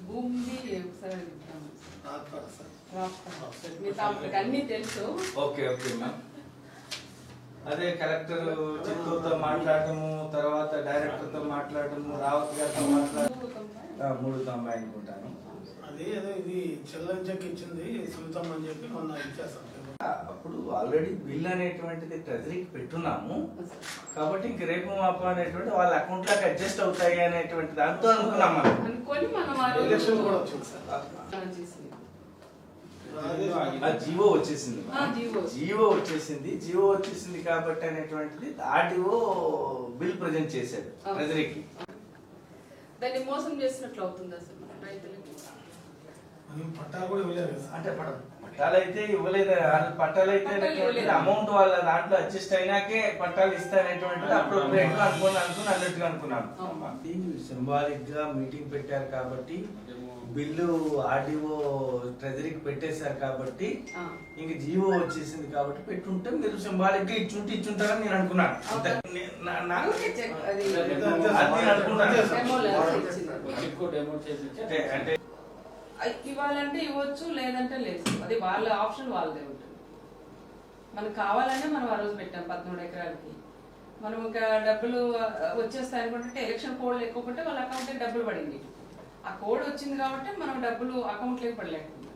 భూమి ఒకసారి అన్ని తెలుసు. Okay okay ma'am. అదే కలెక్టర్ చిత్తూరుతో మాట్లాడటము, తర్వాత డైరెక్టర్ తో మాట్లాడటము, రావత్ గారితో మాట్లాడటం 390 అనుకుంటాను. అదే అదే ఇది చెల్లంచకి ఇచ్చింది సుల్తాన్ అని చెప్పి మొన్న ఇచ్చేస్తాం. అప్పుడు ఆల్రెడీ బిల్ అనేటువంటిది ట్రెజరీకి పెట్టున్నాము కాబట్టి ఇంక రేపు మాపు అనేటువంటి వాళ్ళ అకౌంట్ లోకి అడ్జస్ట్ అవుతాయి అనేటువంటి దాంతో అనుకున్నాం మనం. ఎలక్షన్ కూడా వచ్చింది సార్. జీవో వచ్చేసింది, జీవో వచ్చేసింది కాబట్టి అనేటువంటిది ఆర్డీఓ బిల్ ప్రజెంట్ చేశాడు ట్రెజరీకి. దాన్ని మోసం చేసినట్లు అవుతుంది అసలు రైతులకి. పట్టాలు కూడా ఇవ్వలేదు అంటే పట్టాలు అయితే ఇవ్వలేదు. పట్టాలు అయితే అమౌంట్ వాళ్ళ దాంట్లో అడ్జస్ట్ అయినాకే పట్టాలు ఇస్తానటువంటిది అప్పుడు అన్నట్టుగా అనుకున్నాను. సింబాలిక్ గా మీటింగ్ పెట్టారు కాబట్టి బిల్లు ఆర్డీఓ ట్రెజరీకి పెట్టేశారు కాబట్టి ఇంక జీవో వచ్చేసింది కాబట్టి పెట్టుంటే మీరు సింబాలిక్ గా ఇచ్చుంటారని నేను అనుకున్నాను. అంటే ఇవ్వాలంటే ఇవ్వచ్చు, లేదంటే లేదు. అది వాళ్ళ ఆప్షన్ వాళ్ళదే ఉంటుంది. మనకు కావాలంటే మనం ఆ రోజు పెట్టాం 13 ఎకరాలకి. మనం ఇంకా డబ్బులు వచ్చేస్తాయి అనుకుంటే ఎలక్షన్ కోడ్ లేకపోతే వాళ్ళ అకౌంట్ డబ్బులు పడింది. ఆ కోడ్ వచ్చింది కాబట్టి మనం డబ్బులు అకౌంట్లోకి పడలేకపోతున్నాం.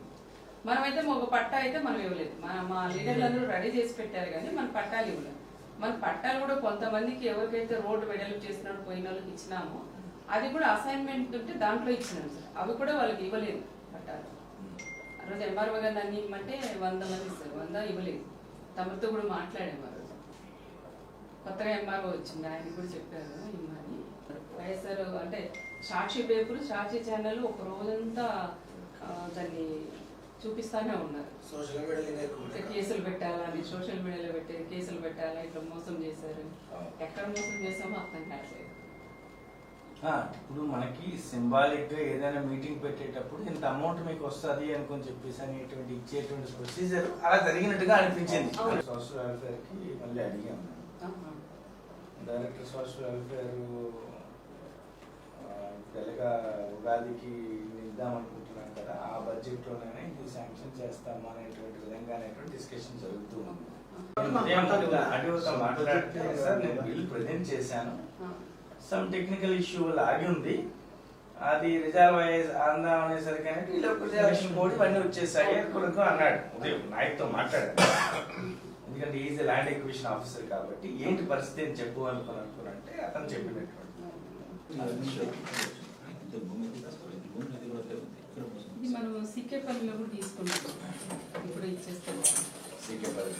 మనమైతే ఒక పట్టా అయితే మనం ఇవ్వలేదు. మా లీడర్లు అందరూ రెడీ చేసి పెట్టారు కానీ మన పట్టాలు ఇవ్వలేదు. మన పట్టాలు కూడా కొంతమందికి ఎవరికైతే రోడ్డు వెడల్పు చేసినట్టు పోయిన వాళ్ళకి ఇచ్చినామో అది కూడా అసైన్మెంట్ ఉంటే దాంట్లో ఇచ్చినాం సార్. అవి కూడా వాళ్ళకి ఇవ్వలేదు పట్టాలు. ఆ రోజు ఎంఆర్ఓ గారు దాన్ని ఇవ్వమంటే 100 మంది ఇస్తారు, 100 ఇవ్వలేదు. తమతో కూడా మాట్లాడాము. ఆ రోజు కొత్తగా ఎంఆర్ఓ వచ్చింది, ఆయన కూడా చెప్పారు ఇమ్మని. వైఎస్ఆర్ అంటే సాక్షి పేపర్, సాక్షి ఛానల్ ఒక రోజంతా దాన్ని చూపిస్తానే ఉన్నారు. కేసులు పెట్టాలని సోషల్ మీడియాలో పెట్టారు, కేసులు పెట్టాలా, ఇట్లా మోసం చేశారు. ఎక్కడ మోసం చేసామో అర్థం కావట్లేదు. ఇప్పుడు మనకి సింబాలిక్ గా ఏదైనా మీటింగ్ పెట్టేటప్పుడు ఇంత అమౌంట్ మీకు వస్తుంది అనుకుని చెప్పేసి అనేటువంటి ఇచ్చేటువంటి ప్రొసీజర్ అలా జరిగినట్టుగా అనిపించింది. సోషల్ వెల్ఫేర్ కి మళ్ళీ అడిగాము. డైరెక్టర్ సోషల్ వెల్ఫేర్ తెలగా ఉగాదికి ఇద్దాం అనుకుంటున్నాం కదా, ఆ బడ్జెట్ లోనే ఇది శాంక్షన్ చేస్తాము అనేటువంటి విధంగా డిస్కషన్ జరుగుతూ ఉంది. అడిగితో మాట్లాడితే సార్ నేను బిల్ ప్రజెంట్ చేశాను, సమ్ టెక్నికల్ ఇష్యూ వల్ల ఆగి ఉంది, అది రిజర్వ్ అందాం అనేసరికి ఎలక్షన్ కోడ్ ఇవన్నీ వచ్చేసాయి అన్నాడు. ఉదయం నాయకుతో మాట్లాడాడు. ఎందుకంటే ఈజ్ ల్యాండ్ ఎక్విజిషన్ ఆఫీసర్ కాబట్టి ఏంటి పరిస్థితి అని చెప్పు అనుకున్నంటే అతను చెప్పినటువంటి మనం సిక్కేపల్లిలో కూడా తీసుకున్నాం, ఇప్పుడు ఇచ్చేస్తాం. సిక్కేపల్లి